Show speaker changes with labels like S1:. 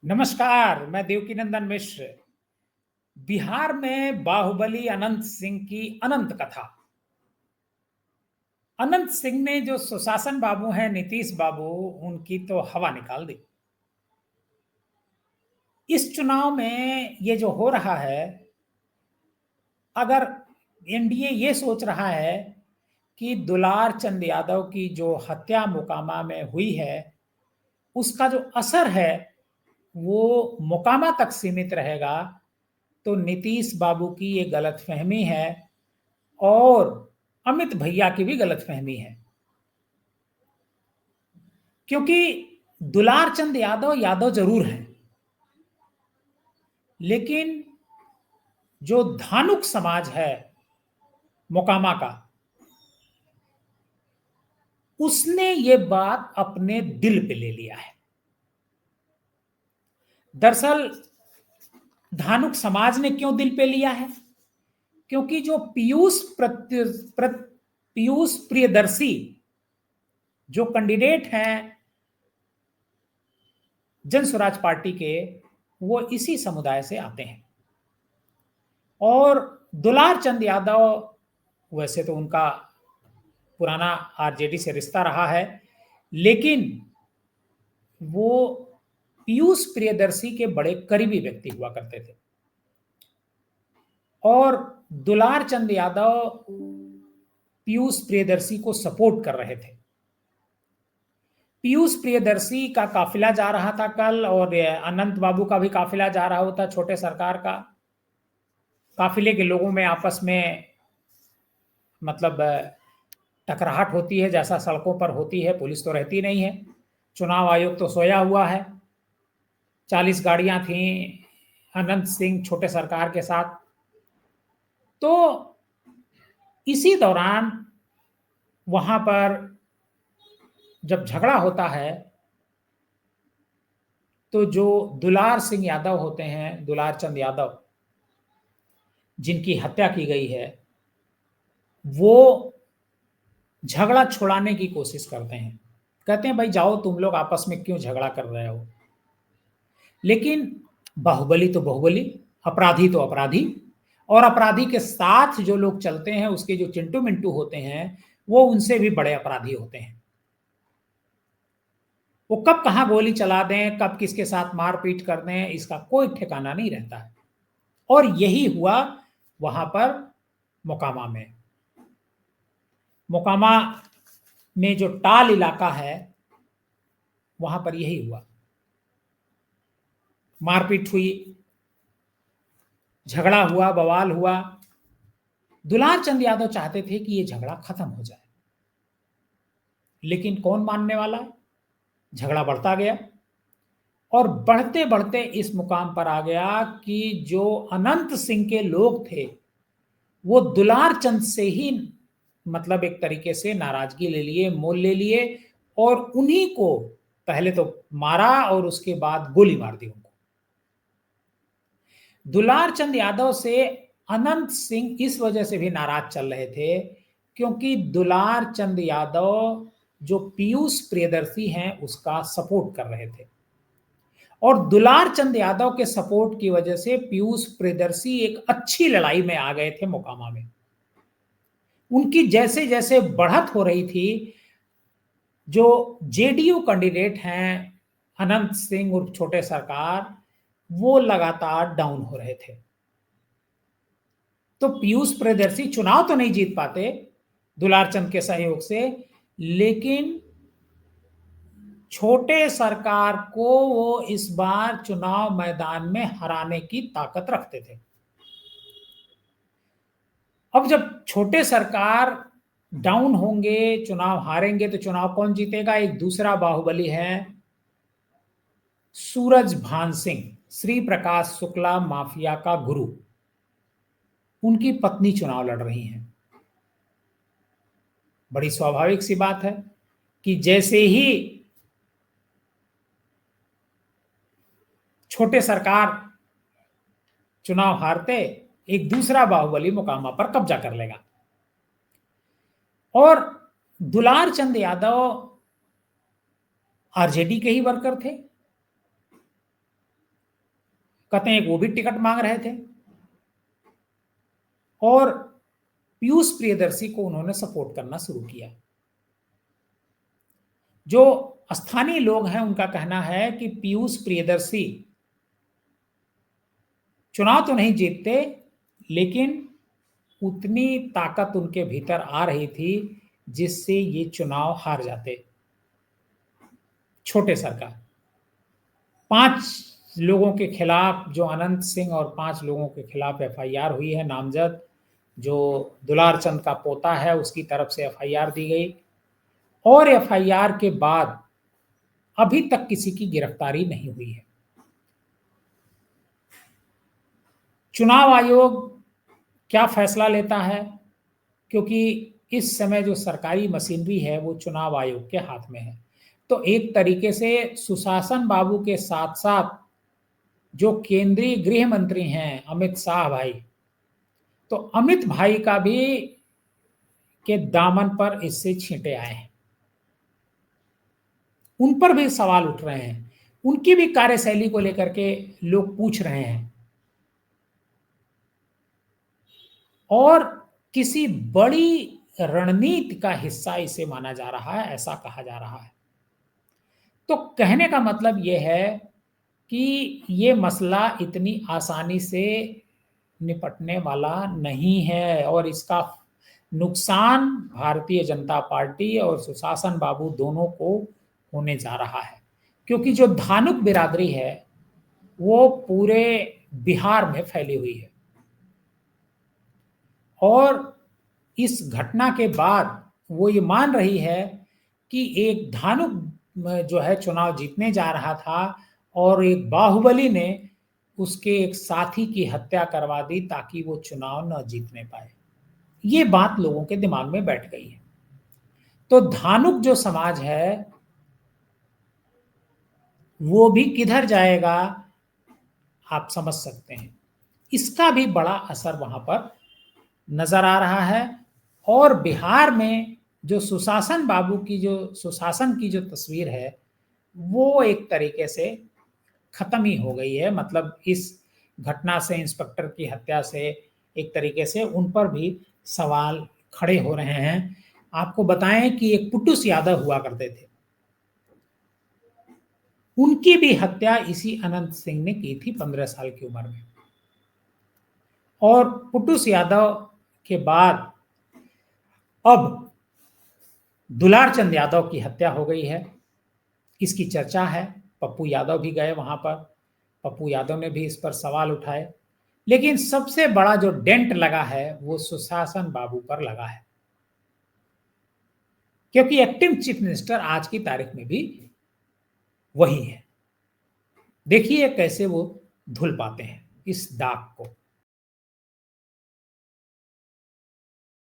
S1: नमस्कार, मैं देवकीनंदन मिश्र। बिहार में बाहुबली अनंत सिंह की अनंत कथा। अनंत सिंह ने जो सुशासन बाबू हैं, नीतीश बाबू, उनकी तो हवा निकाल दी। इस चुनाव में ये जो हो रहा है, अगर एनडीए ये सोच रहा है कि दुलार चंद यादव की जो हत्या मोकामा में हुई है, उसका जो असर है वो मोकामा तक सीमित रहेगा, तो नीतीश बाबू की ये गलतफहमी है और अमित भैया की भी गलतफहमी है। क्योंकि दुलार चंद यादव यादव जरूर हैं, लेकिन जो धानुक समाज है मोकामा का, उसने ये बात अपने दिल पे ले लिया है। दरअसल धानुक समाज ने क्यों दिल पे लिया है? क्योंकि जो पीयूष प्रियदर्शी जो कैंडिडेट हैं जन स्वराज पार्टी के, वो इसी समुदाय से आते हैं। और दुलार चंद यादव, वैसे तो उनका पुराना आरजेडी से रिश्ता रहा है, लेकिन वो पीयूष प्रियदर्शी के बड़े करीबी व्यक्ति हुआ करते थे। और दुलार चंद यादव पीयूष प्रियदर्शी को सपोर्ट कर रहे थे। पीयूष प्रियदर्शी का काफिला जा रहा था कल, और अनंत बाबू का भी काफिला जा रहा होता, छोटे सरकार का। काफिले के लोगों में आपस में मतलब टकराहट होती है, जैसा सड़कों पर होती है। पुलिस तो रहती नहीं है, चुनाव आयोग तो सोया हुआ है। 40 गाड़ियां थीं अनंत सिंह छोटे सरकार के साथ। तो इसी दौरान वहां पर जब झगड़ा होता है, तो जो दुलार सिंह यादव होते हैं, दुलार चंद यादव, जिनकी हत्या की गई है, वो झगड़ा छुड़ाने की कोशिश करते हैं। कहते हैं भाई जाओ, तुम लोग आपस में क्यों झगड़ा कर रहे हो। लेकिन बाहुबली तो बाहुबली, अपराधी तो अपराधी, और अपराधी के साथ जो लोग चलते हैं, उसके जो चिंटू मिंटू होते हैं, वो उनसे भी बड़े अपराधी होते हैं। वो कब कहां गोली चला दें, कब किसके साथ मारपीट कर दें, इसका कोई ठिकाना नहीं रहता है। और यही हुआ वहां पर मोकामा में। मोकामा में जो टाल इलाका है, वहां पर यही हुआ। मारपीट हुई, झगड़ा हुआ, बवाल हुआ। दुलार चंद यादव चाहते थे कि ये झगड़ा खत्म हो जाए, लेकिन कौन मानने वाला है। झगड़ा बढ़ता गया, और बढ़ते बढ़ते इस मुकाम पर आ गया कि जो अनंत सिंह के लोग थे, वो दुलार चंद से ही मतलब एक तरीके से नाराजगी ले लिए, मोल ले लिए, और उन्हीं को पहले तो मारा और उसके बाद गोली मार दी उनको। दुलार चंद यादव से अनंत सिंह इस वजह से भी नाराज चल रहे थे, क्योंकि दुलार चंद यादव जो पीयूष प्रियदर्शी हैं उसका सपोर्ट कर रहे थे। और दुलार चंद यादव के सपोर्ट की वजह से पीयूष प्रियदर्शी एक अच्छी लड़ाई में आ गए थे मोकामा में। उनकी जैसे जैसे बढ़त हो रही थी, जो जेडीयू कैंडिडेट हैं अनंत सिंह उर्फ छोटे सरकार, वो लगातार डाउन हो रहे थे। तो पीयूष प्रियदर्शी चुनाव तो नहीं जीत पाते दुलार चंद के सहयोग से, लेकिन छोटे सरकार को वो इस बार चुनाव मैदान में हराने की ताकत रखते थे। अब जब छोटे सरकार डाउन होंगे, चुनाव हारेंगे, तो चुनाव कौन जीतेगा? एक दूसरा बाहुबली है सूरज भान सिंह, श्री प्रकाश शुक्ला माफिया का गुरु। उनकी पत्नी चुनाव लड़ रही हैं। बड़ी स्वाभाविक सी बात है कि जैसे ही छोटे सरकार चुनाव हारते, एक दूसरा बाहुबली मुकामा पर कब्जा कर लेगा। और दुलार चंद यादव आरजेडी के ही वर्कर थे, कहते हैं वो भी टिकट मांग रहे थे और पीयूष प्रियदर्शी को उन्होंने सपोर्ट करना शुरू किया। जो स्थानीय लोग हैं उनका कहना है कि पीयूष प्रियदर्शी चुनाव तो नहीं जीतते, लेकिन उतनी ताकत उनके भीतर आ रही थी जिससे ये चुनाव हार जाते। छोटे सरकार 5 लोगों के खिलाफ, जो अनंत सिंह और 5 लोगों के खिलाफ एफआईआर हुई है नामजद, जो दुलार चंद का पोता है उसकी तरफ से एफआईआर दी गई, और एफआईआर के बाद अभी तक किसी की गिरफ्तारी नहीं हुई है। चुनाव आयोग क्या फैसला लेता है, क्योंकि इस समय जो सरकारी मशीनरी है वो चुनाव आयोग के हाथ में है, तो एक तरीके से सुशासन बाबू के साथ साथ जो केंद्रीय गृह मंत्री हैं अमित शाह भाई, तो अमित भाई का भी के दामन पर इससे छींटे आए हैं। उन पर भी सवाल उठ रहे हैं, उनकी भी कार्यशैली को लेकर के लोग पूछ रहे हैं, और किसी बड़ी रणनीति का हिस्सा इसे माना जा रहा है, ऐसा कहा जा रहा है। तो कहने का मतलब यह है कि ये मसला इतनी आसानी से निपटने वाला नहीं है, और इसका नुकसान भारतीय जनता पार्टी और सुशासन बाबू दोनों को होने जा रहा है, क्योंकि जो धानुक बिरादरी है वो पूरे बिहार में फैली हुई है, और इस घटना के बाद वो ये मान रही है कि एक धानुक जो है चुनाव जीतने जा रहा था और एक बाहुबली ने उसके एक साथी की हत्या करवा दी ताकि वो चुनाव न जीतने पाए। ये बात लोगों के दिमाग में बैठ गई है। तो धानुक जो समाज है वो भी किधर जाएगा आप समझ सकते हैं। इसका भी बड़ा असर वहां पर नजर आ रहा है, और बिहार में जो सुशासन बाबू की जो सुशासन की जो तस्वीर है वो एक तरीके से खत्म ही हो गई है। मतलब इस घटना से, इंस्पेक्टर की हत्या से एक तरीके से उन पर भी सवाल खड़े हो रहे हैं। आपको बताएं कि एक पुटुस यादव हुआ करते थे, उनकी भी हत्या इसी अनंत सिंह ने की थी 15 साल की उम्र में, और पुटुस यादव के बाद अब दुलार चंद यादव की हत्या हो गई है, इसकी चर्चा है। पप्पू यादव भी गए वहां पर, पप्पू यादव ने भी इस पर सवाल उठाए, लेकिन सबसे बड़ा जो डेंट लगा है वो सुशासन बाबू पर लगा है, क्योंकि एक्टिंग चीफ मिनिस्टर आज की तारीख में भी वही है। देखिए कैसे वो धुल पाते हैं इस दाग को।